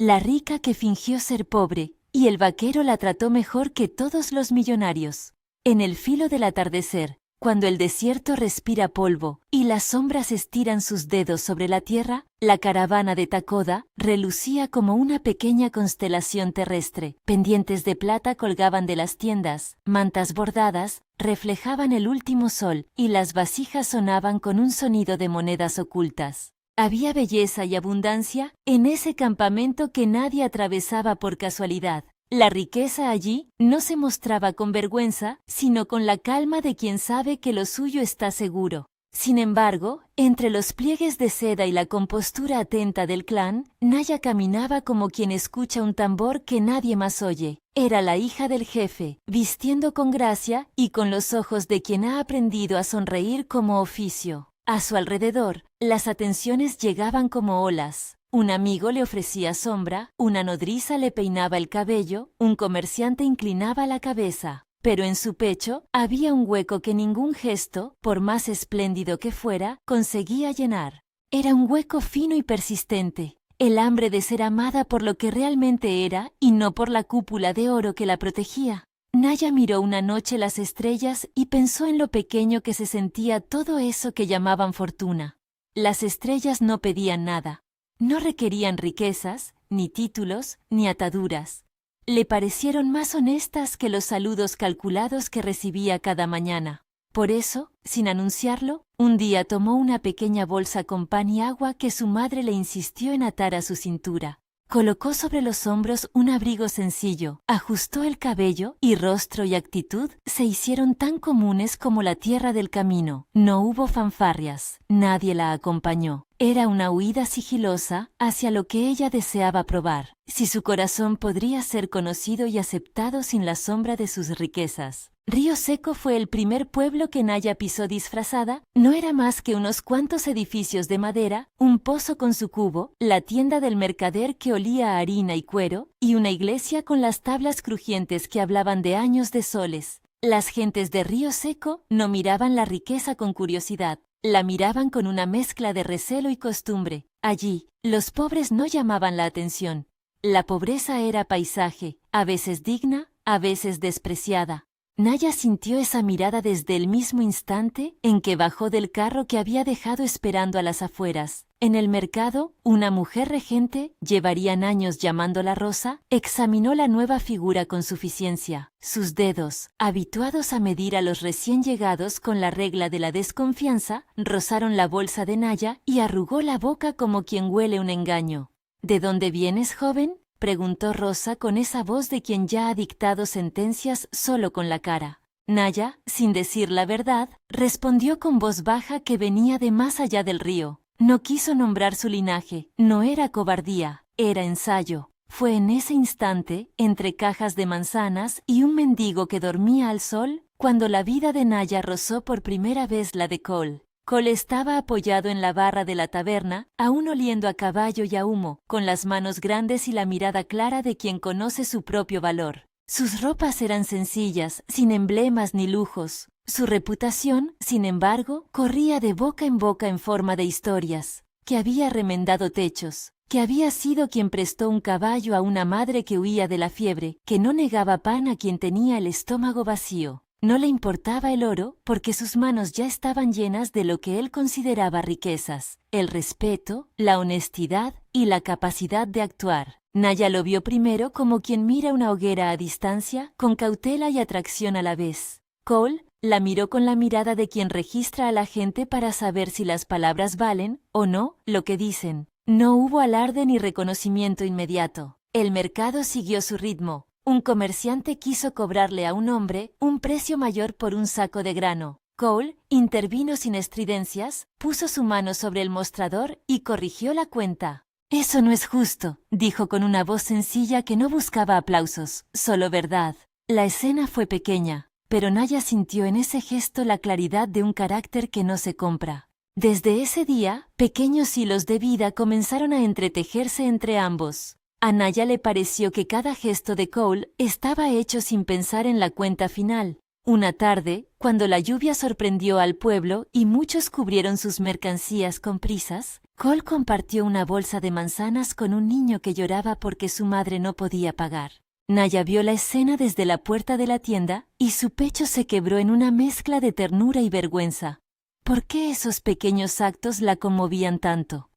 la rica que fingió ser pobre, y el vaquero la trató mejor que todos los millonarios. En el filo del atardecer, cuando el desierto respira polvo y las sombras estiran sus dedos sobre la tierra, la caravana de Takoda relucía como una pequeña constelación terrestre. Pendientes de plata colgaban de las tiendas, mantas bordadas reflejaban el último sol y las vasijas sonaban con un sonido de monedas ocultas. Había belleza y abundancia en ese campamento que nadie atravesaba por casualidad. La riqueza allí no se mostraba con vergüenza, sino con la calma de quien sabe que lo suyo está seguro. Sin embargo, entre los pliegues de seda y la compostura atenta del clan, Naya caminaba como quien escucha un tambor que nadie más oye. Era la hija del jefe, vistiendo con gracia y con los ojos de quien ha aprendido a sonreír como oficio. A su alrededor, las atenciones llegaban como olas. Un amigo le ofrecía sombra, una nodriza le peinaba el cabello, un comerciante inclinaba la cabeza. Pero en su pecho había un hueco que ningún gesto, por más espléndido que fuera, conseguía llenar. Era un hueco fino y persistente, el hambre de ser amada por lo que realmente era y no por la cúpula de oro que la protegía. Naya miró una noche las estrellas y pensó en lo pequeño que se sentía todo eso que llamaban fortuna. Las estrellas no pedían nada. No requerían riquezas, ni títulos, ni ataduras. Le parecieron más honestas que los saludos calculados que recibía cada mañana. Por eso, sin anunciarlo, un día tomó una pequeña bolsa con pan y agua que su madre le insistió en atar a su cintura. Colocó sobre los hombros un abrigo sencillo, ajustó el cabello y rostro y actitud se hicieron tan comunes como la tierra del camino. No hubo fanfarrias, nadie la acompañó. Era una huida sigilosa hacia lo que ella deseaba probar, si su corazón podría ser conocido y aceptado sin la sombra de sus riquezas. Río Seco fue el primer pueblo que Naya pisó disfrazada. No era más que unos cuantos edificios de madera, un pozo con su cubo, la tienda del mercader que olía a harina y cuero, y una iglesia con las tablas crujientes que hablaban de años de soles. Las gentes de Río Seco no miraban la riqueza con curiosidad, la miraban con una mezcla de recelo y costumbre. Allí, los pobres no llamaban la atención. La pobreza era paisaje, a veces digna, a veces despreciada. Naya sintió esa mirada desde el mismo instante en que bajó del carro que había dejado esperando a las afueras. En el mercado, una mujer regente, llevarían años llamándola Rosa, examinó la nueva figura con suficiencia. Sus dedos, habituados a medir a los recién llegados con la regla de la desconfianza, rozaron la bolsa de Naya y arrugó la boca como quien huele un engaño. ¿De dónde vienes, joven?, preguntó Rosa con esa voz de quien ya ha dictado sentencias solo con la cara. Naya, sin decir la verdad, respondió con voz baja que venía de más allá del río. No quiso nombrar su linaje, no era cobardía, era ensayo. Fue en ese instante, entre cajas de manzanas y un mendigo que dormía al sol, cuando la vida de Naya rozó por primera vez la de Cole. Cole estaba apoyado en la barra de la taberna, aún oliendo a caballo y a humo, con las manos grandes y la mirada clara de quien conoce su propio valor. Sus ropas eran sencillas, sin emblemas ni lujos. Su reputación, sin embargo, corría de boca en forma de historias. Que había remendado techos, que había sido quien prestó un caballo a una madre que huía de la fiebre, que no negaba pan a quien tenía el estómago vacío. No le importaba el oro porque sus manos ya estaban llenas de lo que él consideraba riquezas, el respeto, la honestidad y la capacidad de actuar. Naya lo vio primero como quien mira una hoguera a distancia, con cautela y atracción a la vez. Cole la miró con la mirada de quien registra a la gente para saber si las palabras valen o no lo que dicen. No hubo alarde ni reconocimiento inmediato. El mercado siguió su ritmo. Un comerciante quiso cobrarle a un hombre un precio mayor por un saco de grano. Cole intervino sin estridencias, puso su mano sobre el mostrador y corrigió la cuenta. «Eso no es justo», dijo con una voz sencilla que no buscaba aplausos, solo verdad. La escena fue pequeña, pero Naya sintió en ese gesto la claridad de un carácter que no se compra. Desde ese día, pequeños hilos de vida comenzaron a entretejerse entre ambos. A Naya le pareció que cada gesto de Cole estaba hecho sin pensar en la cuenta final. Una tarde, cuando la lluvia sorprendió al pueblo y muchos cubrieron sus mercancías con prisas, Cole compartió una bolsa de manzanas con un niño que lloraba porque su madre no podía pagar. Naya vio la escena desde la puerta de la tienda y su pecho se quebró en una mezcla de ternura y vergüenza. ¿Por qué esos pequeños actos la conmovían tanto?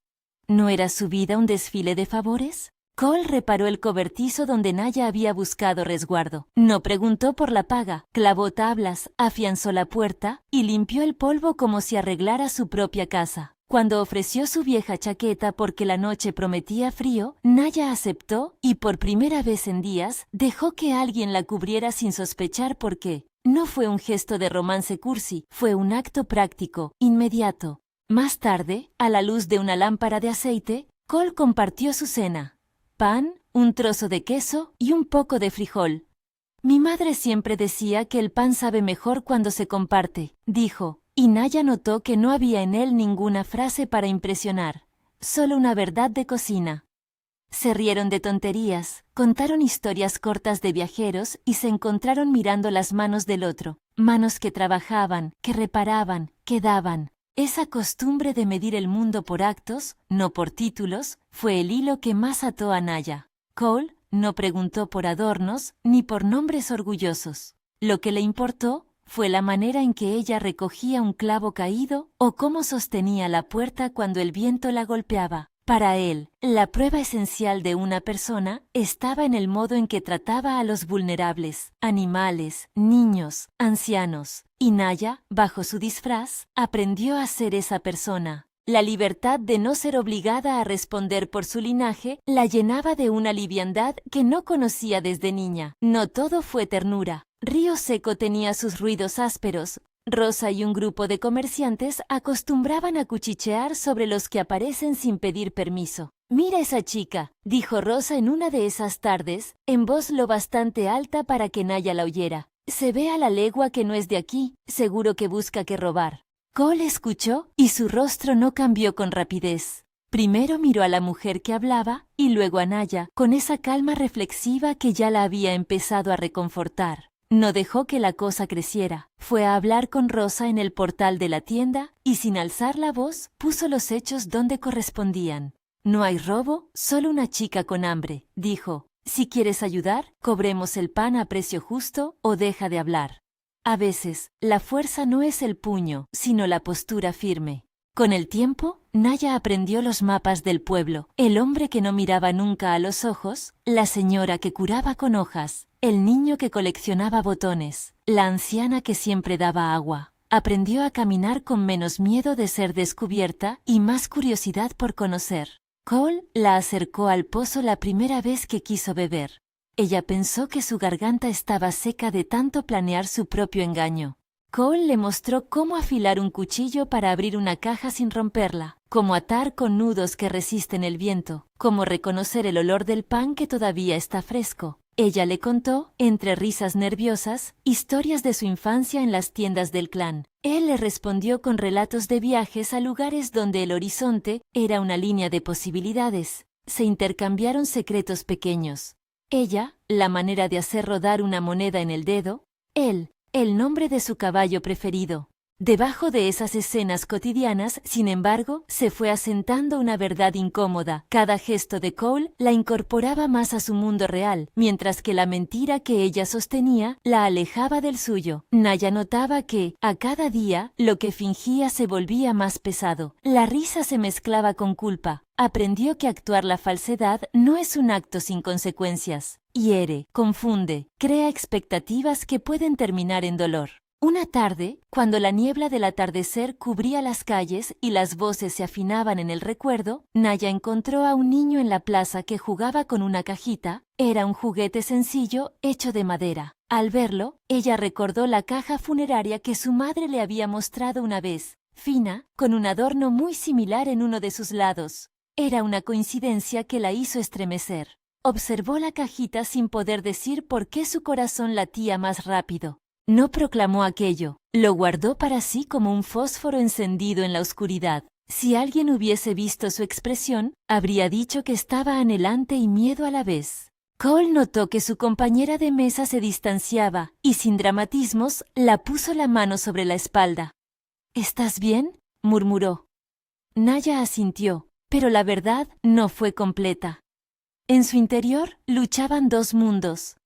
¿No era su vida un desfile de favores? Cole reparó el cobertizo donde Naya había buscado resguardo. No preguntó por la paga, clavó tablas, afianzó la puerta y limpió el polvo como si arreglara su propia casa. Cuando ofreció su vieja chaqueta porque la noche prometía frío, Naya aceptó y por primera vez en días dejó que alguien la cubriera sin sospechar por qué. No fue un gesto de romance cursi, fue un acto práctico, inmediato. Más tarde, a la luz de una lámpara de aceite, Cole compartió su cena. Pan, un trozo de queso y un poco de frijol. Mi madre siempre decía que el pan sabe mejor cuando se comparte, dijo, y Naya notó que no había en él ninguna frase para impresionar, solo una verdad de cocina. Se rieron de tonterías, contaron historias cortas de viajeros y se encontraron mirando las manos del otro, manos que trabajaban, que reparaban, que daban. Esa costumbre de medir el mundo por actos, no por títulos, fue el hilo que más ató a Naya. Cole no preguntó por adornos ni por nombres orgullosos. Lo que le importó fue la manera en que ella recogía un clavo caído o cómo sostenía la puerta cuando el viento la golpeaba. Para él, la prueba esencial de una persona estaba en el modo en que trataba a los vulnerables, animales, niños, ancianos. Y Naya, bajo su disfraz, aprendió a ser esa persona. La libertad de no ser obligada a responder por su linaje la llenaba de una liviandad que no conocía desde niña. No todo fue ternura. Río Seco tenía sus ruidos ásperos. Rosa y un grupo de comerciantes acostumbraban a cuchichear sobre los que aparecen sin pedir permiso. «Mira esa chica», dijo Rosa en una de esas tardes, en voz lo bastante alta para que Naya la oyera. «Se ve a la legua que no es de aquí, seguro que busca qué robar». Cole escuchó y su rostro no cambió con rapidez. Primero miró a la mujer que hablaba y luego a Naya, con esa calma reflexiva que ya la había empezado a reconfortar. No dejó que la cosa creciera. Fue a hablar con Rosa en el portal de la tienda y sin alzar la voz puso los hechos donde correspondían. «No hay robo, solo una chica con hambre», dijo. «Si quieres ayudar, cobremos el pan a precio justo o deja de hablar». A veces, la fuerza no es el puño, sino la postura firme. Con el tiempo, Naya aprendió los mapas del pueblo, el hombre que no miraba nunca a los ojos, la señora que curaba con hojas, el niño que coleccionaba botones, la anciana que siempre daba agua. Aprendió a caminar con menos miedo de ser descubierta y más curiosidad por conocer. Cole la acercó al pozo la primera vez que quiso beber. Ella pensó que su garganta estaba seca de tanto planear su propio engaño. Cole le mostró cómo afilar un cuchillo para abrir una caja sin romperla, cómo atar con nudos que resisten el viento, cómo reconocer el olor del pan que todavía está fresco. Ella le contó, entre risas nerviosas, historias de su infancia en las tiendas del clan. Él le respondió con relatos de viajes a lugares donde el horizonte era una línea de posibilidades. Se intercambiaron secretos pequeños. Ella, la manera de hacer rodar una moneda en el dedo. Él, el nombre de su caballo preferido. Debajo de esas escenas cotidianas, sin embargo, se fue asentando una verdad incómoda. Cada gesto de Cole la incorporaba más a su mundo real, mientras que la mentira que ella sostenía la alejaba del suyo. Naya notaba que, a cada día, lo que fingía se volvía más pesado. La risa se mezclaba con culpa. Aprendió que actuar la falsedad no es un acto sin consecuencias. Hiere, confunde, crea expectativas que pueden terminar en dolor. Una tarde, cuando la niebla del atardecer cubría las calles y las voces se afinaban en el recuerdo, Naya encontró a un niño en la plaza que jugaba con una cajita. Era un juguete sencillo hecho de madera. Al verlo, ella recordó la caja funeraria que su madre le había mostrado una vez, fina, con un adorno muy similar en uno de sus lados. Era una coincidencia que la hizo estremecer. Observó la cajita sin poder decir por qué su corazón latía más rápido. No proclamó aquello, lo guardó para sí como un fósforo encendido en la oscuridad. Si alguien hubiese visto su expresión, habría dicho que estaba anhelante y miedo a la vez. Cole notó que su compañera de mesa se distanciaba y sin dramatismos la puso la mano sobre la espalda. «¿Estás bien?», murmuró. Naya asintió. pero la verdad no fue completa. En su interior luchaban dos mundos: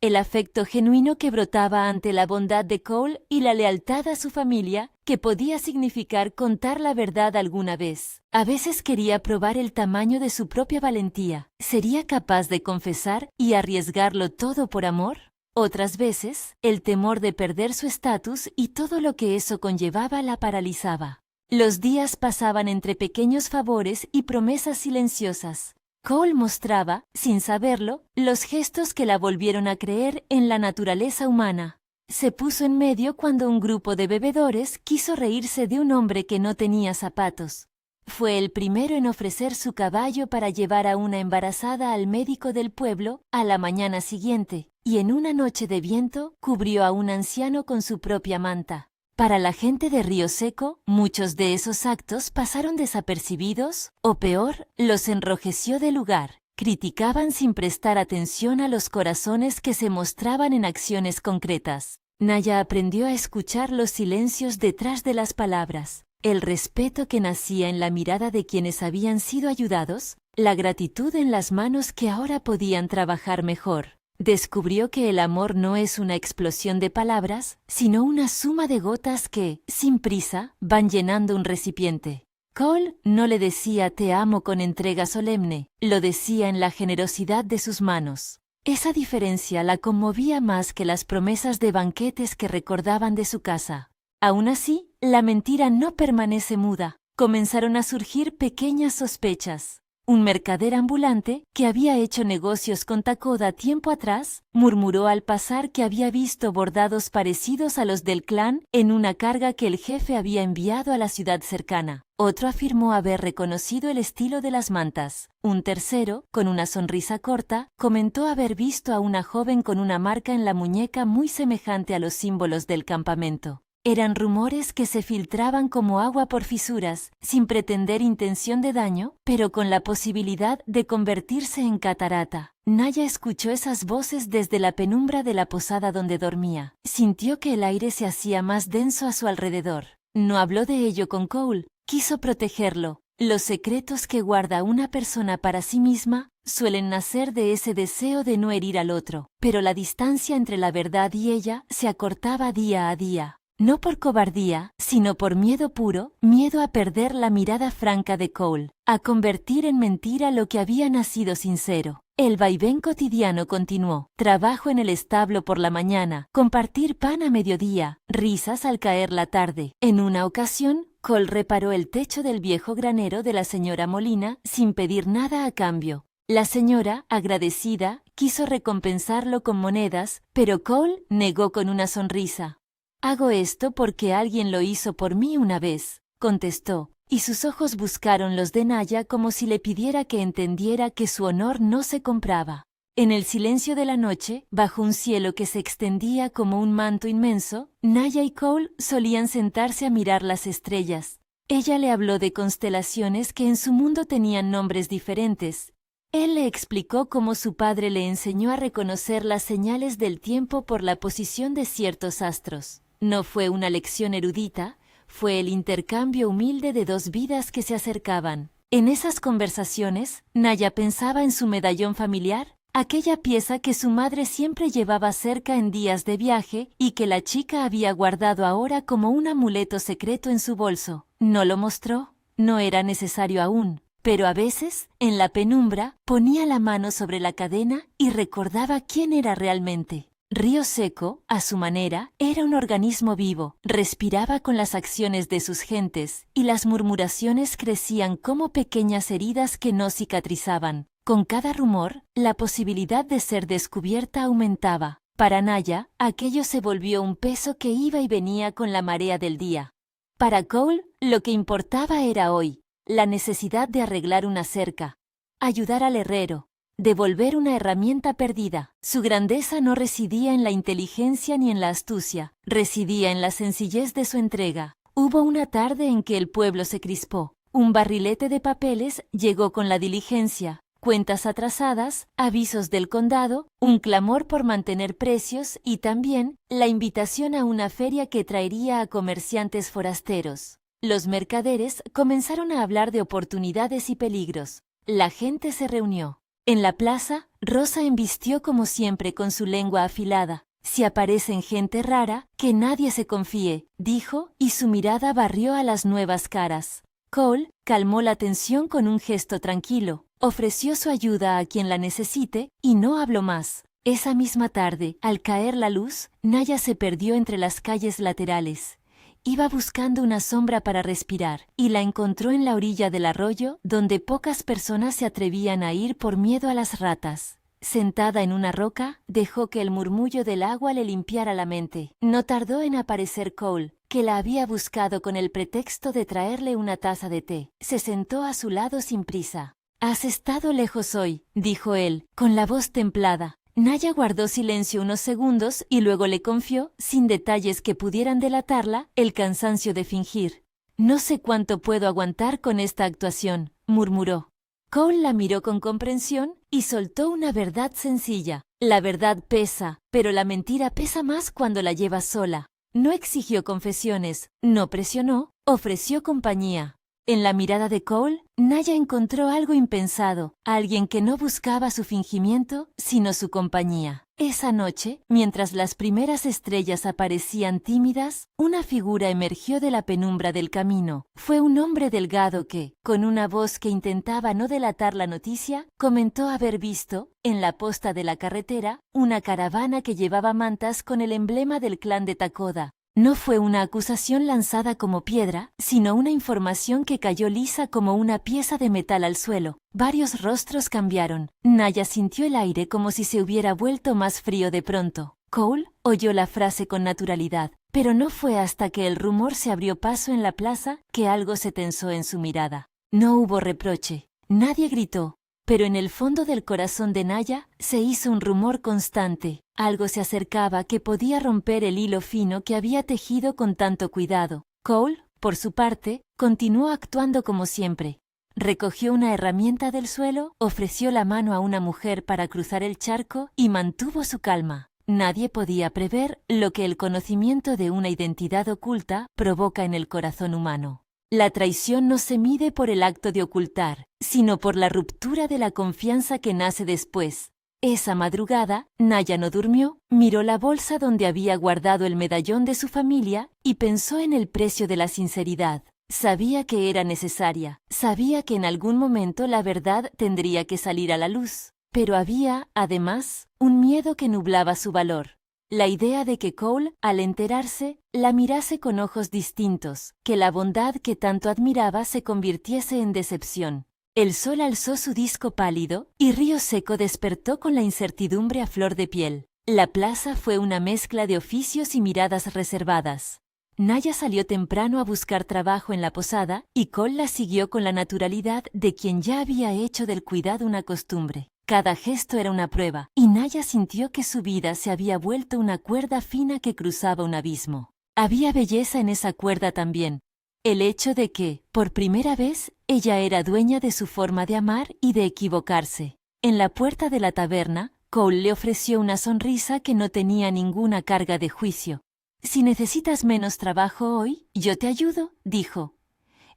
el afecto genuino que brotaba ante la bondad de Cole y la lealtad a su familia, que podía significar contar la verdad alguna vez. A veces quería probar el tamaño de su propia valentía. ¿Sería capaz de confesar y arriesgarlo todo por amor? Otras veces, el temor de perder su estatus y todo lo que eso conllevaba la paralizaba. Los días pasaban entre pequeños favores y promesas silenciosas. Cole mostraba, sin saberlo, los gestos que la volvieron a creer en la naturaleza humana. Se puso en medio cuando un grupo de bebedores quiso reírse de un hombre que no tenía zapatos. Fue el primero en ofrecer su caballo para llevar a una embarazada al médico del pueblo a la mañana siguiente, y en una noche de viento cubrió a un anciano con su propia manta. Para la gente de Río Seco, muchos de esos actos pasaron desapercibidos, o peor, los enrojeció de lugar. Criticaban sin prestar atención a los corazones que se mostraban en acciones concretas. Naya aprendió a escuchar los silencios detrás de las palabras, el respeto que nacía en la mirada de quienes habían sido ayudados, la gratitud en las manos que ahora podían trabajar mejor. Descubrió que el amor no es una explosión de palabras, sino una suma de gotas que, sin prisa, van llenando un recipiente. Cole no le decía te amo con entrega solemne, lo decía en la generosidad de sus manos. Esa diferencia la conmovía más que las promesas de banquetes que recordaban de su casa. Aún así, la mentira no permanece muda. Comenzaron a surgir pequeñas sospechas. Un mercader ambulante, que había hecho negocios con Takoda tiempo atrás, murmuró al pasar que había visto bordados parecidos a los del clan en una carga que el jefe había enviado a la ciudad cercana. Otro afirmó haber reconocido el estilo de las mantas. Un tercero, con una sonrisa corta, comentó haber visto a una joven con una marca en la muñeca muy semejante a los símbolos del campamento. Eran rumores que se filtraban como agua por fisuras, sin pretender intención de daño, pero con la posibilidad de convertirse en catarata. Naya escuchó esas voces desde la penumbra de la posada donde dormía. Sintió que el aire se hacía más denso a su alrededor. No habló de ello con Cole, quiso protegerlo. Los secretos que guarda una persona para sí misma suelen nacer de ese deseo de no herir al otro, pero la distancia entre la verdad y ella se acortaba día a día. No por cobardía, sino por miedo puro, miedo a perder la mirada franca de Cole, a convertir en mentira lo que había nacido sincero. El vaivén cotidiano continuó: trabajo en el establo por la mañana, compartir pan a mediodía, risas al caer la tarde. En una ocasión, Cole reparó el techo del viejo granero de la señora Molina sin pedir nada a cambio. La señora, agradecida, quiso recompensarlo con monedas, pero Cole negó con una sonrisa. «Hago esto porque alguien lo hizo por mí una vez», contestó, y sus ojos buscaron los de Naya como si le pidiera que entendiera que su honor no se compraba. En el silencio de la noche, bajo un cielo que se extendía como un manto inmenso, Naya y Cole solían sentarse a mirar las estrellas. Ella le habló de constelaciones que en su mundo tenían nombres diferentes. Él le explicó cómo su padre le enseñó a reconocer las señales del tiempo por la posición de ciertos astros. No fue una lección erudita, fue el intercambio humilde de dos vidas que se acercaban. En esas conversaciones, Naya pensaba en su medallón familiar, aquella pieza que su madre siempre llevaba cerca en días de viaje y que la chica había guardado ahora como un amuleto secreto en su bolso. No lo mostró, no era necesario aún, pero a veces, en la penumbra, ponía la mano sobre la cadena y recordaba quién era realmente. Río Seco, a su manera, era un organismo vivo, respiraba con las acciones de sus gentes, y las murmuraciones crecían como pequeñas heridas que no cicatrizaban. Con cada rumor, la posibilidad de ser descubierta aumentaba. Para Naya, aquello se volvió un peso que iba y venía con la marea del día. Para Cole, lo que importaba era hoy, la necesidad de arreglar una cerca, ayudar al herrero, devolver una herramienta perdida. Su grandeza no residía en la inteligencia ni en la astucia, residía en la sencillez de su entrega. Hubo una tarde en que el pueblo se crispó. Un barrilete de papeles llegó con la diligencia, cuentas atrasadas, avisos del condado, un clamor por mantener precios y también la invitación a una feria que traería a comerciantes forasteros. Los mercaderes comenzaron a hablar de oportunidades y peligros. La gente se reunió. En la plaza, Rosa embistió como siempre con su lengua afilada. «Si aparecen gente rara, que nadie se confíe», dijo, y su mirada barrió a las nuevas caras. Cole calmó la tensión con un gesto tranquilo, ofreció su ayuda a quien la necesite y no habló más. Esa misma tarde, al caer la luz, Naya se perdió entre las calles laterales. Iba buscando una sombra para respirar y la encontró en la orilla del arroyo, donde pocas personas se atrevían a ir por miedo a las ratas. Sentada en una roca, dejó que el murmullo del agua le limpiara la mente. No tardó en aparecer Cole, que la había buscado con el pretexto de traerle una taza de té. Se sentó a su lado sin prisa. «Has estado lejos hoy», dijo él, con la voz templada. Naya guardó silencio unos segundos y luego le confió, sin detalles que pudieran delatarla, el cansancio de fingir. «No sé cuánto puedo aguantar con esta actuación», murmuró. Cole la miró con comprensión y soltó una verdad sencilla. La verdad pesa, pero la mentira pesa más cuando la llevas sola. No exigió confesiones, no presionó, ofreció compañía. En la mirada de Cole, Naya encontró algo impensado, alguien que no buscaba su fingimiento, sino su compañía. Esa noche, mientras las primeras estrellas aparecían tímidas, una figura emergió de la penumbra del camino. Fue un hombre delgado que, con una voz que intentaba no delatar la noticia, comentó haber visto, en la posta de la carretera, una caravana que llevaba mantas con el emblema del clan de Takoda. No fue una acusación lanzada como piedra, sino una información que cayó lisa como una pieza de metal al suelo. Varios rostros cambiaron. Naya sintió el aire como si se hubiera vuelto más frío de pronto. Cole oyó la frase con naturalidad, pero no fue hasta que el rumor se abrió paso en la plaza que algo se tensó en su mirada. No hubo reproche. Nadie gritó. Pero en el fondo del corazón de Naya se hizo un rumor constante. Algo se acercaba que podía romper el hilo fino que había tejido con tanto cuidado. Cole, por su parte, continuó actuando como siempre. Recogió una herramienta del suelo, ofreció la mano a una mujer para cruzar el charco y mantuvo su calma. Nadie podía prever lo que el conocimiento de una identidad oculta provoca en el corazón humano. La traición no se mide por el acto de ocultar, sino por la ruptura de la confianza que nace después. Esa madrugada, Naya no durmió, miró la bolsa donde había guardado el medallón de su familia y pensó en el precio de la sinceridad. Sabía que era necesaria, sabía que en algún momento la verdad tendría que salir a la luz, pero había, además, un miedo que nublaba su valor. La idea de que Cole, al enterarse, la mirase con ojos distintos, que la bondad que tanto admiraba se convirtiese en decepción. El sol alzó su disco pálido y Río Seco despertó con la incertidumbre a flor de piel. La plaza fue una mezcla de oficios y miradas reservadas. Naya salió temprano a buscar trabajo en la posada y Cole la siguió con la naturalidad de quien ya había hecho del cuidado una costumbre. Cada gesto era una prueba, y Naya sintió que su vida se había vuelto una cuerda fina que cruzaba un abismo. Había belleza en esa cuerda también. El hecho de que, por primera vez, ella era dueña de su forma de amar y de equivocarse. En la puerta de la taberna, Cole le ofreció una sonrisa que no tenía ninguna carga de juicio. «Si necesitas menos trabajo hoy, yo te ayudo», dijo.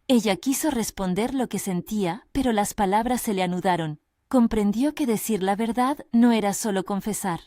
Ella quiso responder lo que sentía, pero las palabras se le anudaron. Comprendió que decir la verdad no era solo confesar,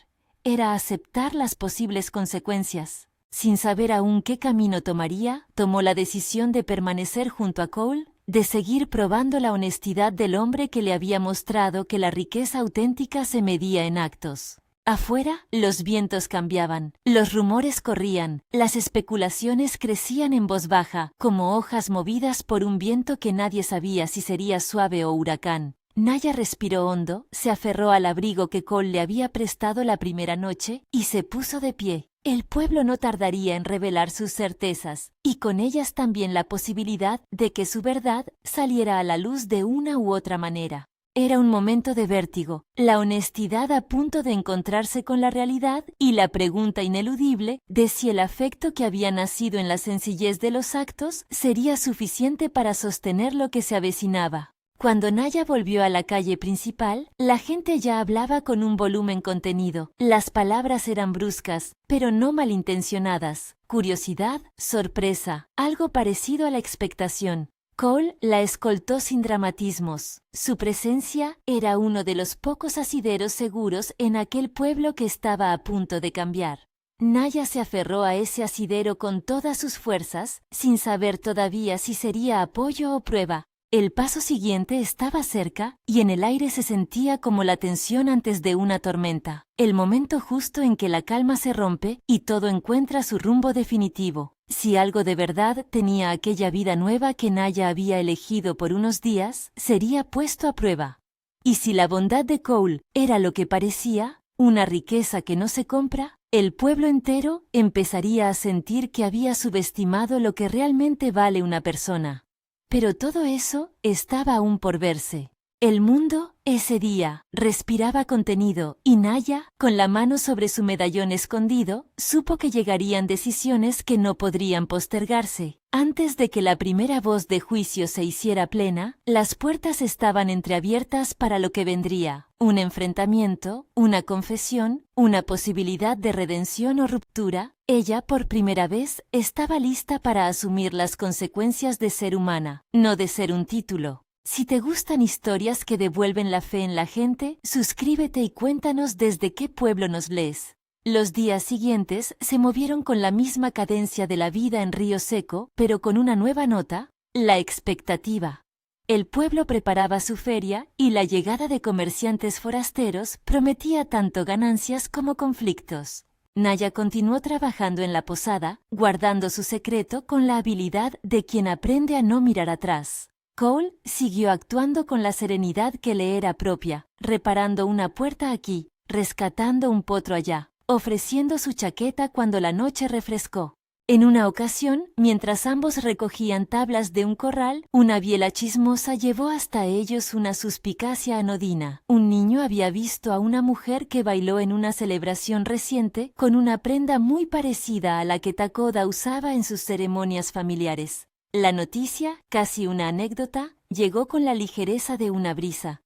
era aceptar las posibles consecuencias. Sin saber aún qué camino tomaría, tomó la decisión de permanecer junto a Cole, de seguir probando la honestidad del hombre que le había mostrado que la riqueza auténtica se medía en actos. Afuera, los vientos cambiaban, los rumores corrían, las especulaciones crecían en voz baja, como hojas movidas por un viento que nadie sabía si sería suave o huracán. Naya respiró hondo, se aferró al abrigo que Cole le había prestado la primera noche y se puso de pie. El pueblo no tardaría en revelar sus certezas, y con ellas también la posibilidad de que su verdad saliera a la luz de una u otra manera. Era un momento de vértigo, la honestidad a punto de encontrarse con la realidad y la pregunta ineludible de si el afecto que había nacido en la sencillez de los actos sería suficiente para sostener lo que se avecinaba. Cuando Naya volvió a la calle principal, la gente ya hablaba con un volumen contenido. Las palabras eran bruscas, pero no malintencionadas. Curiosidad, sorpresa, algo parecido a la expectación. Cole la escoltó sin dramatismos. Su presencia era uno de los pocos asideros seguros en aquel pueblo que estaba a punto de cambiar. Naya se aferró a ese asidero con todas sus fuerzas, sin saber todavía si sería apoyo o prueba. El paso siguiente estaba cerca, y en el aire se sentía como la tensión antes de una tormenta. El momento justo en que la calma se rompe y todo encuentra su rumbo definitivo. Si algo de verdad tenía aquella vida nueva que Naya había elegido por unos días, sería puesto a prueba. Y si la bondad de Cole era lo que parecía, una riqueza que no se compra, el pueblo entero empezaría a sentir que había subestimado lo que realmente vale una persona. Pero todo eso estaba aún por verse. El mundo, ese día, respiraba contenido, y Naya, con la mano sobre su medallón escondido, supo que llegarían decisiones que no podrían postergarse. Antes de que la primera voz de juicio se hiciera plena, las puertas estaban entreabiertas para lo que vendría. Un enfrentamiento, una confesión, una posibilidad de redención o ruptura. Ella, por primera vez, estaba lista para asumir las consecuencias de ser humana, no de ser un título. Si te gustan historias que devuelven la fe en la gente, suscríbete y cuéntanos desde qué pueblo nos lees. Los días siguientes se movieron con la misma cadencia de la vida en Río Seco, pero con una nueva nota: la expectativa. El pueblo preparaba su feria y la llegada de comerciantes forasteros prometía tanto ganancias como conflictos. Naya continuó trabajando en la posada, guardando su secreto con la habilidad de quien aprende a no mirar atrás. Cole siguió actuando con la serenidad que le era propia, reparando una puerta aquí, rescatando un potro allá, ofreciendo su chaqueta cuando la noche refrescó. En una ocasión, mientras ambos recogían tablas de un corral, una biela chismosa llevó hasta ellos una suspicacia anodina. Un niño había visto a una mujer que bailó en una celebración reciente con una prenda muy parecida a la que Takoda usaba en sus ceremonias familiares. La noticia, casi una anécdota, llegó con la ligereza de una brisa.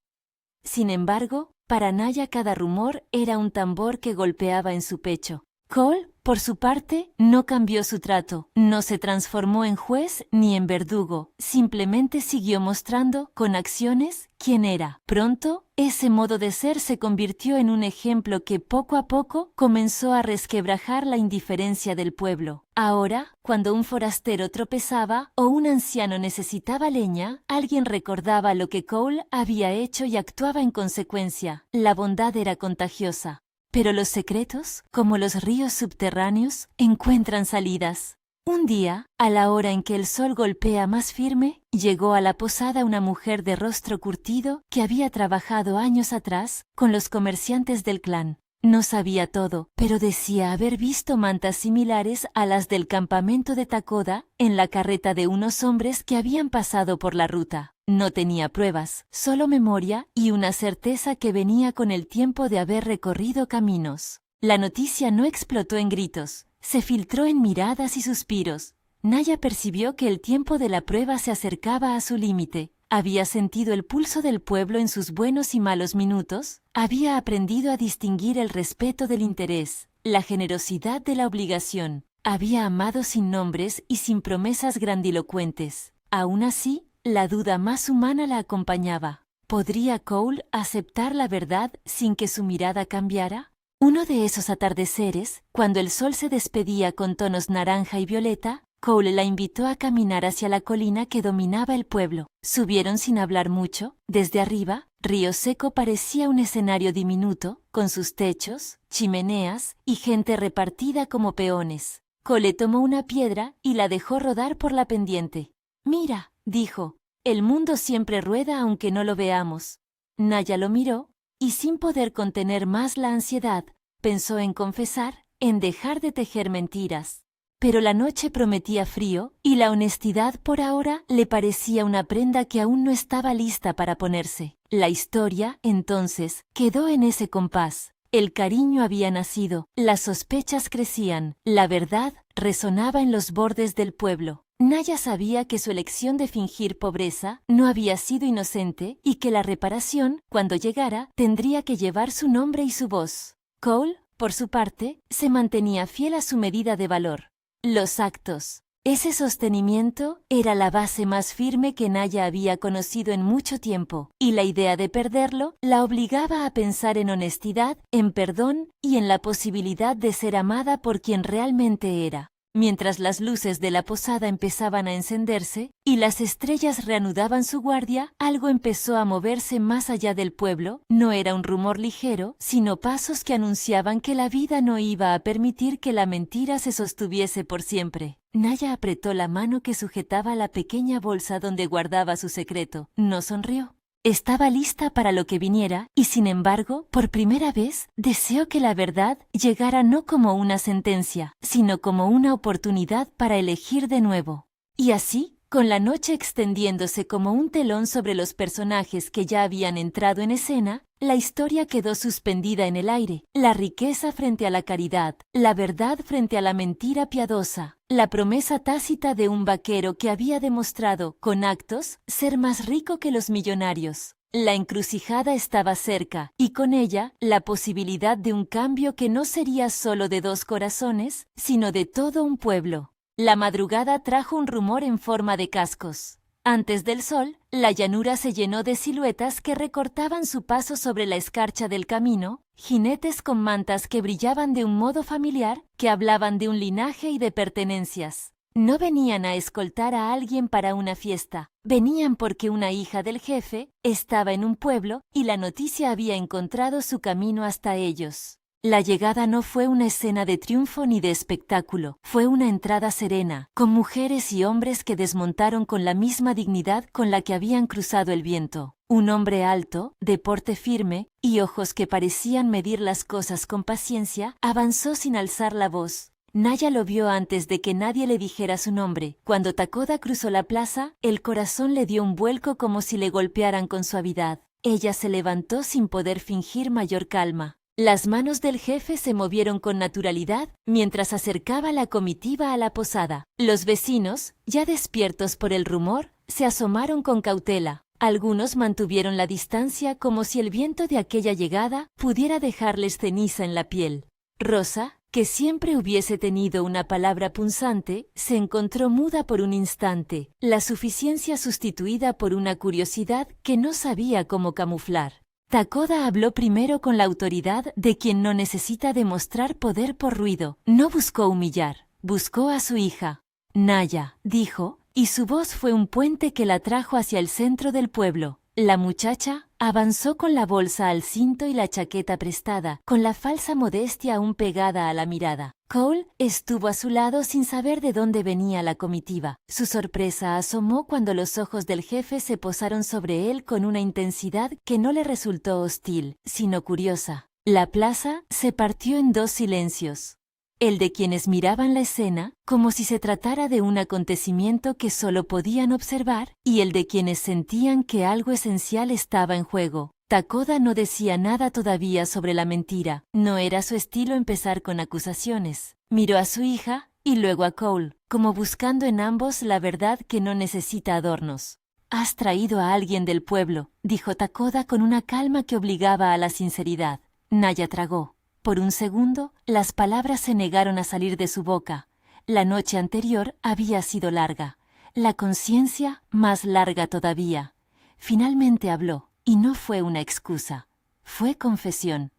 Sin embargo, para Naya cada rumor era un tambor que golpeaba en su pecho. Cole, por su parte, no cambió su trato, no se transformó en juez ni en verdugo, simplemente siguió mostrando, con acciones, quién era. Pronto, ese modo de ser se convirtió en un ejemplo que poco a poco comenzó a resquebrajar la indiferencia del pueblo. Ahora, cuando un forastero tropezaba o un anciano necesitaba leña, alguien recordaba lo que Cole había hecho y actuaba en consecuencia. La bondad era contagiosa. Pero los secretos, como los ríos subterráneos, encuentran salidas. Un día, a la hora en que el sol golpea más firme, llegó a la posada una mujer de rostro curtido que había trabajado años atrás con los comerciantes del clan. No sabía todo, pero decía haber visto mantas similares a las del campamento de Takoda en la carreta de unos hombres que habían pasado por la ruta. No tenía pruebas, solo memoria y una certeza que venía con el tiempo de haber recorrido caminos. La noticia no explotó en gritos, se filtró en miradas y suspiros. Naya percibió que el tiempo de la prueba se acercaba a su límite. Había sentido el pulso del pueblo en sus buenos y malos minutos, había aprendido a distinguir el respeto del interés, la generosidad de la obligación, había amado sin nombres y sin promesas grandilocuentes. Aún así, la duda más humana la acompañaba. ¿Podría Cole aceptar la verdad sin que su mirada cambiara? Uno de esos atardeceres, cuando el sol se despedía con tonos naranja y violeta, Cole la invitó a caminar hacia la colina que dominaba el pueblo. Subieron sin hablar mucho. Desde arriba, Río Seco parecía un escenario diminuto, con sus techos, chimeneas y gente repartida como peones. Cole tomó una piedra y la dejó rodar por la pendiente. «Mira», dijo, «el mundo siempre rueda aunque no lo veamos». Naya lo miró, y sin poder contener más la ansiedad, pensó en confesar, en dejar de tejer mentiras. Pero la noche prometía frío, y la honestidad por ahora le parecía una prenda que aún no estaba lista para ponerse. La historia, entonces, quedó en ese compás. El cariño había nacido, las sospechas crecían, la verdad resonaba en los bordes del pueblo. Naya sabía que su elección de fingir pobreza no había sido inocente y que la reparación, cuando llegara, tendría que llevar su nombre y su voz. Cole, por su parte, se mantenía fiel a su medida de valor. Los actos. Ese sostenimiento era la base más firme que Naya había conocido en mucho tiempo, y la idea de perderlo la obligaba a pensar en honestidad, en perdón y en la posibilidad de ser amada por quien realmente era. Mientras las luces de la posada empezaban a encenderse y las estrellas reanudaban su guardia, algo empezó a moverse más allá del pueblo. No era un rumor ligero, sino pasos que anunciaban que la vida no iba a permitir que la mentira se sostuviese por siempre. Naya apretó la mano que sujetaba la pequeña bolsa donde guardaba su secreto. No sonrió. Estaba lista para lo que viniera y, sin embargo, por primera vez, deseó que la verdad llegara no como una sentencia, sino como una oportunidad para elegir de nuevo. Y así, con la noche extendiéndose como un telón sobre los personajes que ya habían entrado en escena, la historia quedó suspendida en el aire. La riqueza frente a la caridad, la verdad frente a la mentira piadosa, la promesa tácita de un vaquero que había demostrado, con actos, ser más rico que los millonarios. La encrucijada estaba cerca, y con ella, la posibilidad de un cambio que no sería solo de dos corazones, sino de todo un pueblo. La madrugada trajo un rumor en forma de cascos. Antes del sol, la llanura se llenó de siluetas que recortaban su paso sobre la escarcha del camino, jinetes con mantas que brillaban de un modo familiar, que hablaban de un linaje y de pertenencias. No venían a escoltar a alguien para una fiesta, venían porque una hija del jefe estaba en un pueblo y la noticia había encontrado su camino hasta ellos. La llegada no fue una escena de triunfo ni de espectáculo, fue una entrada serena, con mujeres y hombres que desmontaron con la misma dignidad con la que habían cruzado el viento. Un hombre alto, de porte firme, y ojos que parecían medir las cosas con paciencia, avanzó sin alzar la voz. Naya lo vio antes de que nadie le dijera su nombre. Cuando Takoda cruzó la plaza, el corazón le dio un vuelco como si le golpearan con suavidad. Ella se levantó sin poder fingir mayor calma. Las manos del jefe se movieron con naturalidad mientras acercaba la comitiva a la posada. Los vecinos, ya despiertos por el rumor, se asomaron con cautela. Algunos mantuvieron la distancia como si el viento de aquella llegada pudiera dejarles ceniza en la piel. Rosa, que siempre hubiese tenido una palabra punzante, se encontró muda por un instante, la suficiencia sustituida por una curiosidad que no sabía cómo camuflar. Takoda habló primero con la autoridad de quien no necesita demostrar poder por ruido. No buscó humillar, buscó a su hija. Naya, dijo, y su voz fue un puente que la trajo hacia el centro del pueblo. La muchacha avanzó con la bolsa al cinto y la chaqueta prestada, con la falsa modestia aún pegada a la mirada. Cole estuvo a su lado sin saber de dónde venía la comitiva. Su sorpresa asomó cuando los ojos del jefe se posaron sobre él con una intensidad que no le resultó hostil, sino curiosa. La plaza se partió en dos silencios. El de quienes miraban la escena, como si se tratara de un acontecimiento que solo podían observar, y el de quienes sentían que algo esencial estaba en juego. Takoda no decía nada todavía sobre la mentira. No era su estilo empezar con acusaciones. Miró a su hija y luego a Cole, como buscando en ambos la verdad que no necesita adornos. «Has traído a alguien del pueblo», dijo Takoda con una calma que obligaba a la sinceridad. Naya tragó. Por un segundo, las palabras se negaron a salir de su boca. La noche anterior había sido larga. La conciencia, más larga todavía. Finalmente habló, y no fue una excusa. Fue confesión.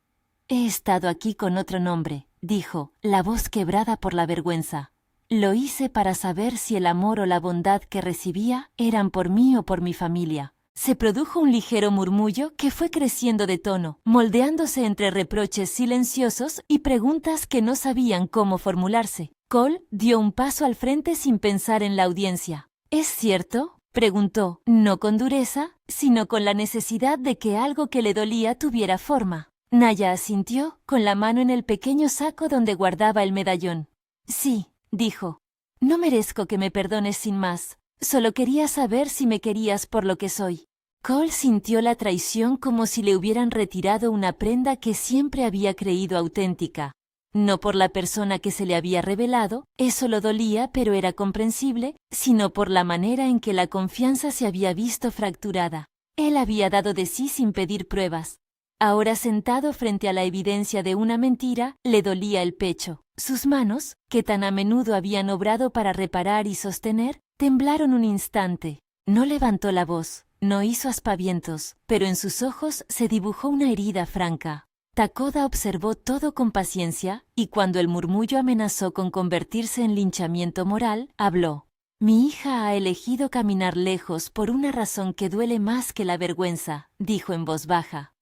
«He estado aquí con otro nombre», dijo, la voz quebrada por la vergüenza. «Lo hice para saber si el amor o la bondad que recibía eran por mí o por mi familia». Se produjo un ligero murmullo que fue creciendo de tono, moldeándose entre reproches silenciosos y preguntas que no sabían cómo formularse. Cole dio un paso al frente sin pensar en la audiencia. «¿Es cierto?», preguntó, no con dureza, sino con la necesidad de que algo que le dolía tuviera forma. Naya asintió, con la mano en el pequeño saco donde guardaba el medallón. «Sí», dijo. «No merezco que me perdones sin más. Solo quería saber si me querías por lo que soy». Cole sintió la traición como si le hubieran retirado una prenda que siempre había creído auténtica. No por la persona que se le había revelado, eso lo dolía pero era comprensible, sino por la manera en que la confianza se había visto fracturada. Él había dado de sí sin pedir pruebas. Ahora sentado frente a la evidencia de una mentira, le dolía el pecho. Sus manos, que tan a menudo habían obrado para reparar y sostener, temblaron un instante. No levantó la voz, no hizo aspavientos, pero en sus ojos se dibujó una herida franca. Takoda observó todo con paciencia, y cuando el murmullo amenazó con convertirse en linchamiento moral, habló. «Mi hija ha elegido caminar lejos por una razón que duele más que la vergüenza», dijo en voz baja.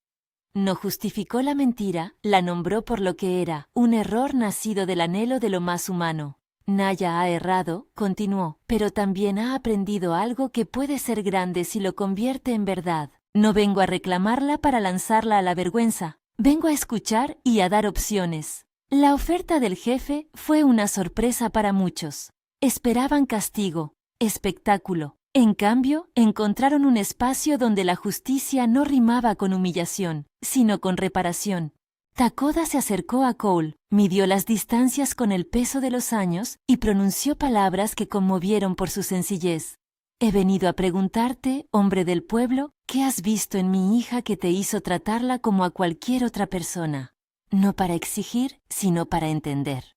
No justificó la mentira, la nombró por lo que era, un error nacido del anhelo de lo más humano. Naya ha errado, continuó, pero también ha aprendido algo que puede ser grande si lo convierte en verdad. No vengo a reclamarla para lanzarla a la vergüenza. Vengo a escuchar y a dar opciones. La oferta del jefe fue una sorpresa para muchos. Esperaban castigo, espectáculo. En cambio, encontraron un espacio donde la justicia no rimaba con humillación, sino con reparación. Takoda se acercó a Cole, midió las distancias con el peso de los años y pronunció palabras que conmovieron por su sencillez. He venido a preguntarte, hombre del pueblo, ¿qué has visto en mi hija que te hizo tratarla como a cualquier otra persona? No para exigir, sino para entender.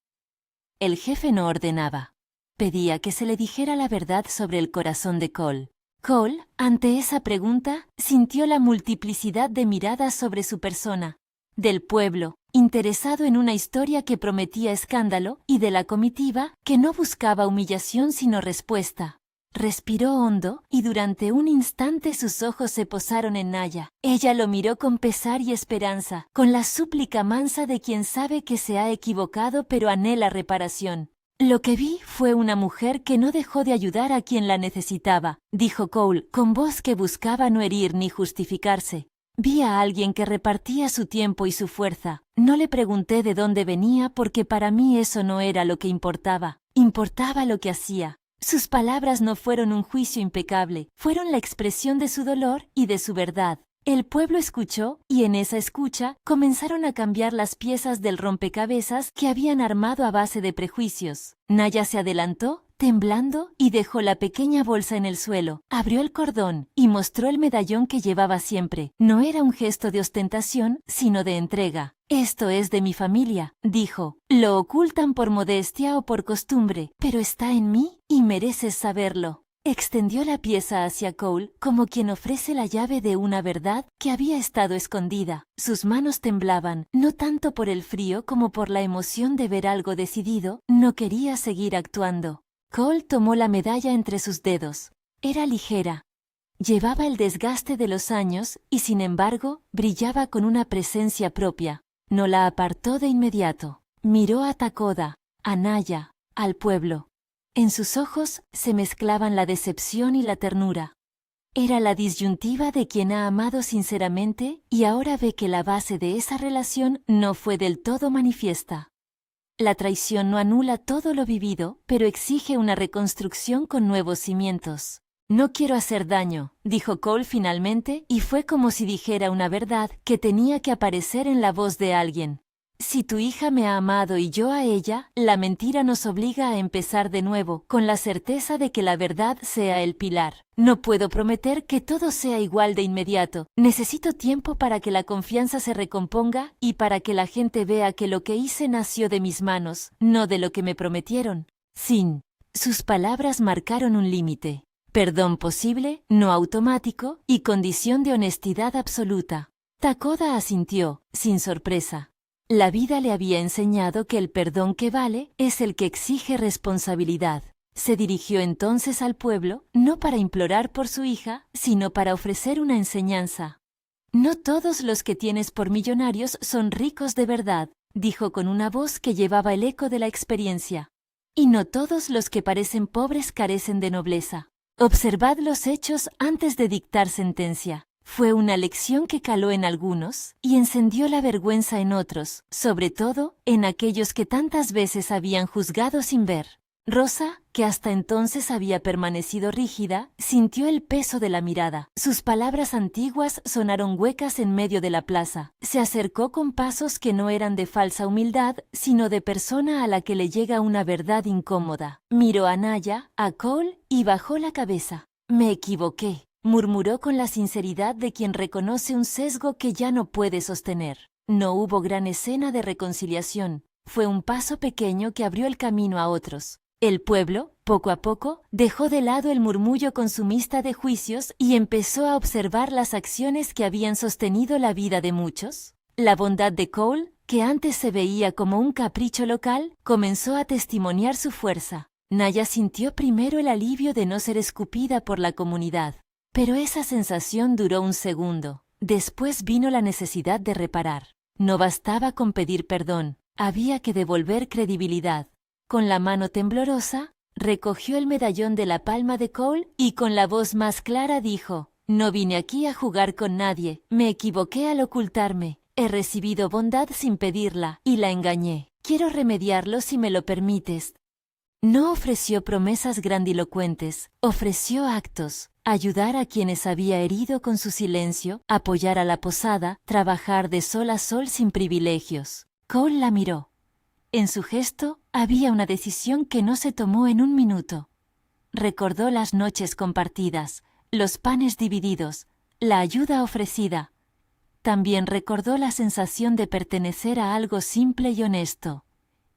El jefe no ordenaba. Pedía que se le dijera la verdad sobre el corazón de Cole. Cole, ante esa pregunta, sintió la multiplicidad de miradas sobre su persona. Del pueblo, interesado en una historia que prometía escándalo, y de la comitiva, que no buscaba humillación sino respuesta. Respiró hondo, y durante un instante sus ojos se posaron en Naya. Ella lo miró con pesar y esperanza, con la súplica mansa de quien sabe que se ha equivocado pero anhela reparación. Lo que vi fue una mujer que no dejó de ayudar a quien la necesitaba, dijo Cole, con voz que buscaba no herir ni justificarse. Vi a alguien que repartía su tiempo y su fuerza. No le pregunté de dónde venía porque para mí eso no era lo que importaba. Importaba lo que hacía. Sus palabras no fueron un juicio impecable, fueron la expresión de su dolor y de su verdad. El pueblo escuchó, y en esa escucha comenzaron a cambiar las piezas del rompecabezas que habían armado a base de prejuicios. Naya se adelantó, temblando, y dejó la pequeña bolsa en el suelo. Abrió el cordón y mostró el medallón que llevaba siempre. No era un gesto de ostentación, sino de entrega. «Esto es de mi familia», dijo. «Lo ocultan por modestia o por costumbre, pero está en mí y mereces saberlo». Extendió la pieza hacia Cole como quien ofrece la llave de una verdad que había estado escondida. Sus manos temblaban, no tanto por el frío como por la emoción de ver algo decidido. No quería seguir actuando. Cole tomó la medalla entre sus dedos. Era ligera. Llevaba el desgaste de los años y, sin embargo, brillaba con una presencia propia. No la apartó de inmediato. Miró a Takoda, a Naya, al pueblo. En sus ojos se mezclaban la decepción y la ternura. Era la disyuntiva de quien ha amado sinceramente y ahora ve que la base de esa relación no fue del todo manifiesta. La traición no anula todo lo vivido, pero exige una reconstrucción con nuevos cimientos. «No quiero hacer daño», dijo Cole finalmente, y fue como si dijera una verdad que tenía que aparecer en la voz de alguien. «Si tu hija me ha amado y yo a ella, la mentira nos obliga a empezar de nuevo, con la certeza de que la verdad sea el pilar. No puedo prometer que todo sea igual de inmediato. Necesito tiempo para que la confianza se recomponga y para que la gente vea que lo que hice nació de mis manos, no de lo que me prometieron». Sin. Sus palabras marcaron un límite. Perdón posible, no automático, y condición de honestidad absoluta. Takoda asintió, sin sorpresa. La vida le había enseñado que el perdón que vale es el que exige responsabilidad. Se dirigió entonces al pueblo, no para implorar por su hija, sino para ofrecer una enseñanza. «No todos los que tienes por millonarios son ricos de verdad», dijo con una voz que llevaba el eco de la experiencia. «Y no todos los que parecen pobres carecen de nobleza. Observad los hechos antes de dictar sentencia». Fue una lección que caló en algunos y encendió la vergüenza en otros, sobre todo en aquellos que tantas veces habían juzgado sin ver. Rosa, que hasta entonces había permanecido rígida, sintió el peso de la mirada. Sus palabras antiguas sonaron huecas en medio de la plaza. Se acercó con pasos que no eran de falsa humildad, sino de persona a la que le llega una verdad incómoda. Miró a Naya, a Cole, y bajó la cabeza. «Me equivoqué», murmuró con la sinceridad de quien reconoce un sesgo que ya no puede sostener. No hubo gran escena de reconciliación. Fue un paso pequeño que abrió el camino a otros. El pueblo, poco a poco, dejó de lado el murmullo consumista de juicios y empezó a observar las acciones que habían sostenido la vida de muchos. La bondad de Cole, que antes se veía como un capricho local, comenzó a testimoniar su fuerza. Naya sintió primero el alivio de no ser escupida por la comunidad. Pero esa sensación duró un segundo. Después vino la necesidad de reparar. No bastaba con pedir perdón, había que devolver credibilidad. Con la mano temblorosa, recogió el medallón de la palma de Cole y con la voz más clara dijo: «No vine aquí a jugar con nadie, me equivoqué al ocultarme, he recibido bondad sin pedirla y la engañé. Quiero remediarlo si me lo permites». No ofreció promesas grandilocuentes, ofreció actos: ayudar a quienes había herido con su silencio, apoyar a la posada, trabajar de sol a sol sin privilegios. Cole la miró. En su gesto había una decisión que no se tomó en un minuto. Recordó las noches compartidas, los panes divididos, la ayuda ofrecida. También recordó la sensación de pertenecer a algo simple y honesto.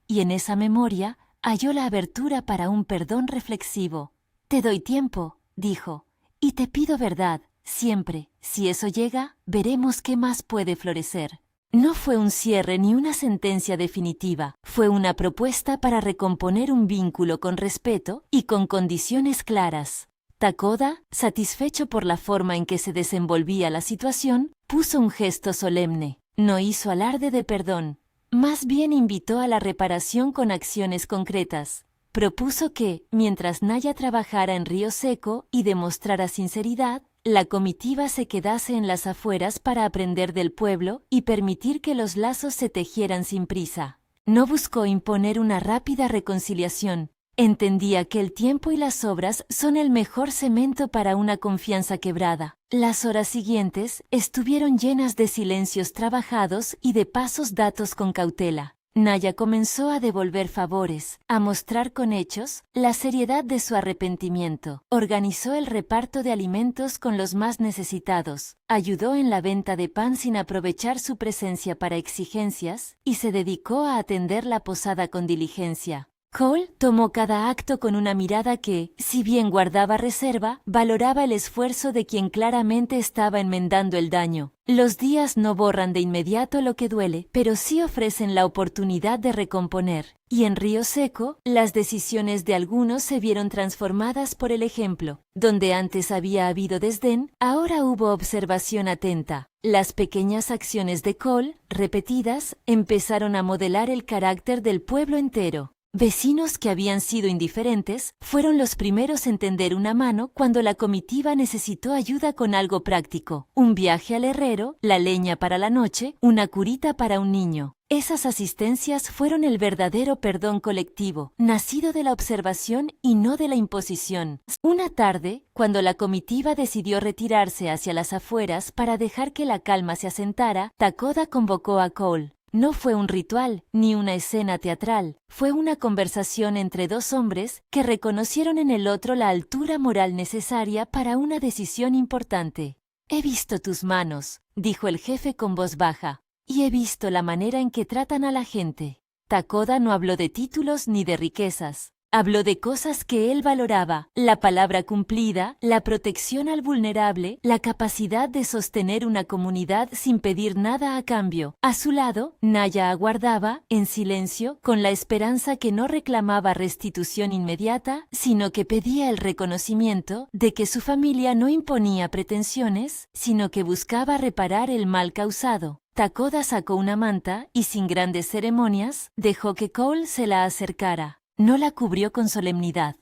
Y en esa memoria halló la abertura para un perdón reflexivo. «Te doy tiempo», dijo, «y te pido verdad, siempre. Si eso llega, veremos qué más puede florecer». No fue un cierre ni una sentencia definitiva, fue una propuesta para recomponer un vínculo con respeto y con condiciones claras. Takoda, satisfecho por la forma en que se desenvolvía la situación, puso un gesto solemne. No hizo alarde de perdón, más bien invitó a la reparación con acciones concretas. Propuso que, mientras Naya trabajara en Río Seco y demostrara sinceridad, la comitiva se quedase en las afueras para aprender del pueblo y permitir que los lazos se tejieran sin prisa. No buscó imponer una rápida reconciliación. Entendía que el tiempo y las obras son el mejor cemento para una confianza quebrada. Las horas siguientes estuvieron llenas de silencios trabajados y de pasos dados con cautela. Naya comenzó a devolver favores, a mostrar con hechos la seriedad de su arrepentimiento. Organizó el reparto de alimentos con los más necesitados, ayudó en la venta de pan sin aprovechar su presencia para exigencias y se dedicó a atender la posada con diligencia. Cole tomó cada acto con una mirada que, si bien guardaba reserva, valoraba el esfuerzo de quien claramente estaba enmendando el daño. Los días no borran de inmediato lo que duele, pero sí ofrecen la oportunidad de recomponer. Y en Río Seco, las decisiones de algunos se vieron transformadas por el ejemplo. Donde antes había habido desdén, ahora hubo observación atenta. Las pequeñas acciones de Cole, repetidas, empezaron a modelar el carácter del pueblo entero. Vecinos que habían sido indiferentes fueron los primeros en tender una mano cuando la comitiva necesitó ayuda con algo práctico: un viaje al herrero, la leña para la noche, una curita para un niño. Esas asistencias fueron el verdadero perdón colectivo, nacido de la observación y no de la imposición. Una tarde, cuando la comitiva decidió retirarse hacia las afueras para dejar que la calma se asentara, Takoda convocó a Cole. No fue un ritual, ni una escena teatral, fue una conversación entre dos hombres que reconocieron en el otro la altura moral necesaria para una decisión importante. «He visto tus manos», dijo el jefe con voz baja, «y he visto la manera en que tratan a la gente». Takoda no habló de títulos ni de riquezas. Habló de cosas que él valoraba: la palabra cumplida, la protección al vulnerable, la capacidad de sostener una comunidad sin pedir nada a cambio. A su lado, Naya aguardaba, en silencio, con la esperanza que no reclamaba restitución inmediata, sino que pedía el reconocimiento de que su familia no imponía pretensiones, sino que buscaba reparar el mal causado. Takoda sacó una manta y, sin grandes ceremonias, dejó que Cole se la acercara. No la cubrió con solemnidad.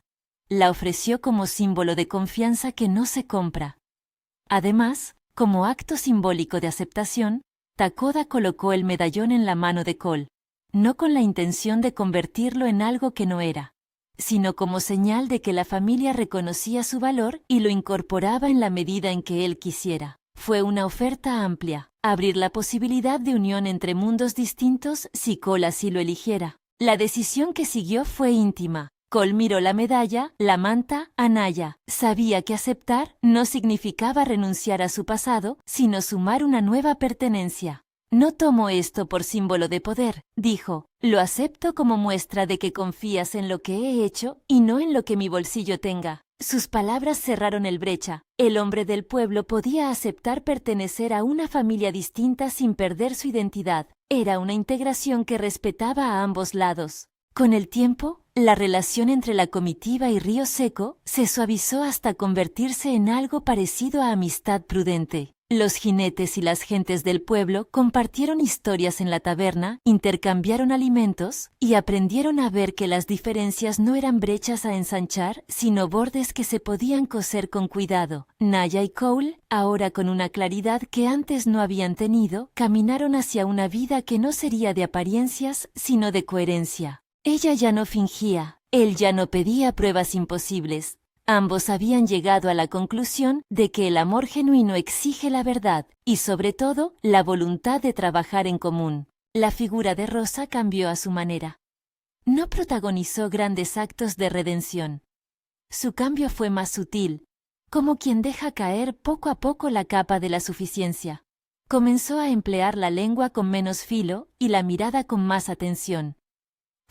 La ofreció como símbolo de confianza que no se compra. Además, como acto simbólico de aceptación, Takoda colocó el medallón en la mano de Cole, no con la intención de convertirlo en algo que no era. sino como señal de que la familia reconocía su valor y lo incorporaba en la medida en que él quisiera. Fue una oferta amplia, abrir la posibilidad de unión entre mundos distintos si Cole así lo eligiera. La decisión que siguió fue íntima. Cole miró la medalla, la manta, a Naya. Sabía que aceptar no significaba renunciar a su pasado, sino sumar una nueva pertenencia. No tomo esto por símbolo de poder, dijo. Lo acepto como muestra de que confías en lo que he hecho y no en lo que mi bolsillo tenga. Sus palabras cerraron el brecha. El hombre del pueblo podía aceptar pertenecer a una familia distinta sin perder su identidad. Era una integración que respetaba a ambos lados. Con el tiempo, la relación entre la comitiva y Río Seco se suavizó hasta convertirse en algo parecido a amistad prudente. Los jinetes y las gentes del pueblo compartieron historias en la taberna, intercambiaron alimentos y aprendieron a ver que las diferencias no eran brechas a ensanchar, sino bordes que se podían coser con cuidado. Naya y Cole, ahora con una claridad que antes no habían tenido, caminaron hacia una vida que no sería de apariencias, sino de coherencia. Ella ya no fingía, él ya no pedía pruebas imposibles. Ambos habían llegado a la conclusión de que el amor genuino exige la verdad y, sobre todo, la voluntad de trabajar en común. La figura de Rosa cambió a su manera. No protagonizó grandes actos de redención. Su cambio fue más sutil, como quien deja caer poco a poco la capa de la suficiencia. Comenzó a emplear la lengua con menos filo y la mirada con más atención.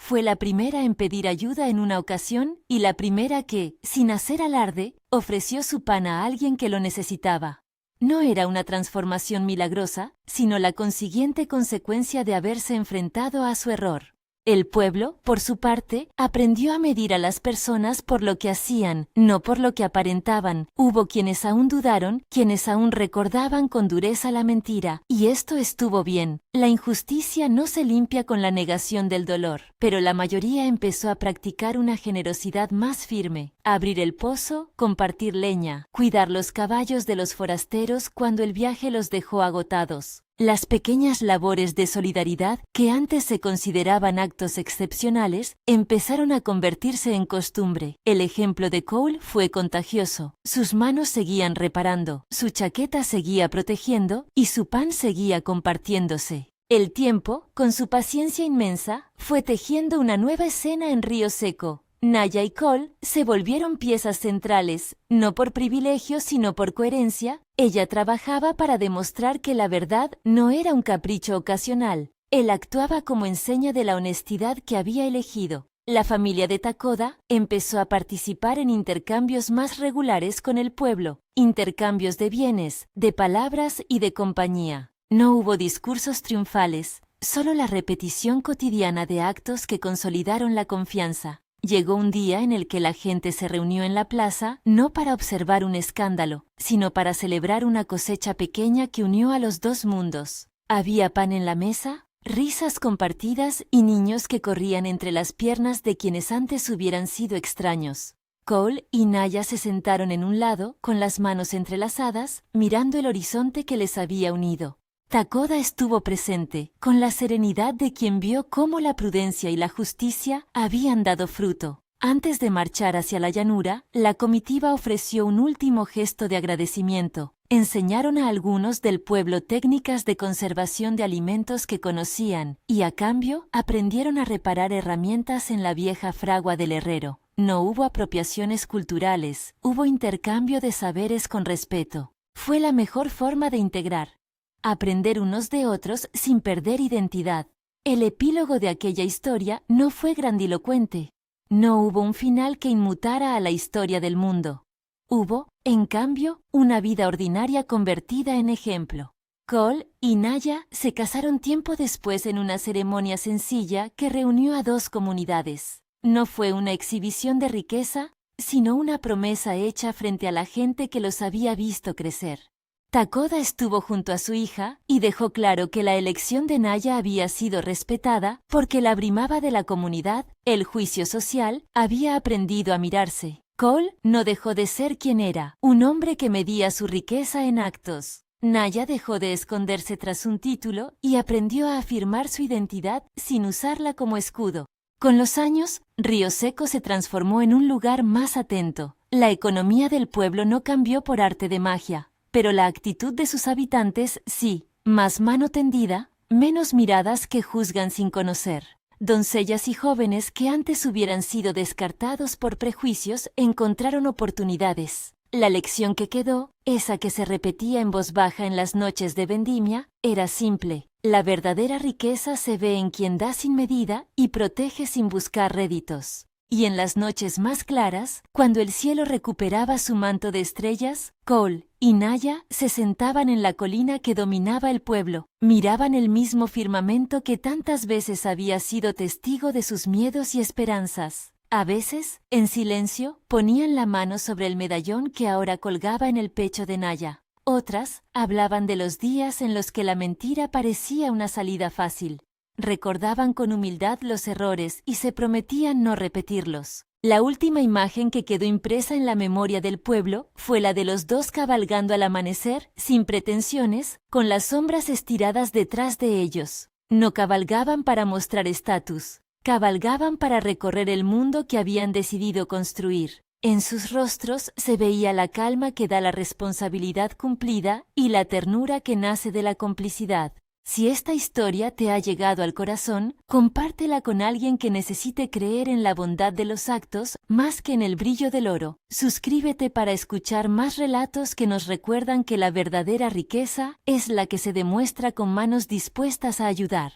Fue la primera en pedir ayuda en una ocasión y la primera que, sin hacer alarde, ofreció su pan a alguien que lo necesitaba. No era una transformación milagrosa, sino la consiguiente consecuencia de haberse enfrentado a su error. El pueblo, por su parte, aprendió a medir a las personas por lo que hacían, no por lo que aparentaban. Hubo quienes aún dudaron, quienes aún recordaban con dureza la mentira, y esto estuvo bien. La injusticia no se limpia con la negación del dolor, pero la mayoría empezó a practicar una generosidad más firme. Abrir el pozo, compartir leña, cuidar los caballos de los forasteros cuando el viaje los dejó agotados. Las pequeñas labores de solidaridad, que antes se consideraban actos excepcionales, empezaron a convertirse en costumbre. El ejemplo de Cole fue contagioso. Sus manos seguían reparando, su chaqueta seguía protegiendo y su pan seguía compartiéndose. El tiempo, con su paciencia inmensa, fue tejiendo una nueva escena en Río Seco. Naya y Cole se volvieron piezas centrales, no por privilegio sino por coherencia. Ella trabajaba para demostrar que la verdad no era un capricho ocasional. Él actuaba como enseña de la honestidad que había elegido. La familia de Takoda empezó a participar en intercambios más regulares con el pueblo, intercambios de bienes, de palabras y de compañía. No hubo discursos triunfales, solo la repetición cotidiana de actos que consolidaron la confianza. Llegó un día en el que la gente se reunió en la plaza, no para observar un escándalo, sino para celebrar una cosecha pequeña que unió a los dos mundos. Había pan en la mesa, risas compartidas y niños que corrían entre las piernas de quienes antes hubieran sido extraños. Cole y Naya se sentaron en un lado, con las manos entrelazadas, mirando el horizonte que les había unido. Takoda estuvo presente, con la serenidad de quien vio cómo la prudencia y la justicia habían dado fruto. Antes de marchar hacia la llanura, la comitiva ofreció un último gesto de agradecimiento. Enseñaron a algunos del pueblo técnicas de conservación de alimentos que conocían, y a cambio aprendieron a reparar herramientas en la vieja fragua del herrero. No hubo apropiaciones culturales, hubo intercambio de saberes con respeto. Fue la mejor forma de integrar. Aprender unos de otros sin perder identidad. El epílogo de aquella historia no fue grandilocuente. No hubo un final que inmutara a la historia del mundo. Hubo, en cambio, una vida ordinaria convertida en ejemplo. Cole y Naya se casaron tiempo después en una ceremonia sencilla que reunió a dos comunidades. No fue una exhibición de riqueza, sino una promesa hecha frente a la gente que los había visto crecer. Takoda estuvo junto a su hija y dejó claro que la elección de Naya había sido respetada porque la brimaba de la comunidad, el juicio social, había aprendido a mirarse. Cole no dejó de ser quien era, un hombre que medía su riqueza en actos. Naya dejó de esconderse tras un título y aprendió a afirmar su identidad sin usarla como escudo. Con los años, Río Seco se transformó en un lugar más atento. La economía del pueblo no cambió por arte de magia, pero la actitud de sus habitantes sí, más mano tendida, menos miradas que juzgan sin conocer. Doncellas y jóvenes que antes hubieran sido descartados por prejuicios encontraron oportunidades. La lección que quedó, esa que se repetía en voz baja en las noches de vendimia, era simple. La verdadera riqueza se ve en quien da sin medida y protege sin buscar réditos. Y en las noches más claras, cuando el cielo recuperaba su manto de estrellas, Cole y Naya se sentaban en la colina que dominaba el pueblo, miraban el mismo firmamento que tantas veces había sido testigo de sus miedos y esperanzas. A veces, en silencio, ponían la mano sobre el medallón que ahora colgaba en el pecho de Naya. Otras hablaban de los días en los que la mentira parecía una salida fácil. Recordaban con humildad los errores y se prometían no repetirlos. La última imagen que quedó impresa en la memoria del pueblo fue la de los dos cabalgando al amanecer, sin pretensiones, con las sombras estiradas detrás de ellos. No cabalgaban para mostrar estatus, cabalgaban para recorrer el mundo que habían decidido construir. En sus rostros se veía la calma que da la responsabilidad cumplida y la ternura que nace de la complicidad. Si esta historia te ha llegado al corazón, compártela con alguien que necesite creer en la bondad de los actos más que en el brillo del oro. Suscríbete para escuchar más relatos que nos recuerdan que la verdadera riqueza es la que se demuestra con manos dispuestas a ayudar.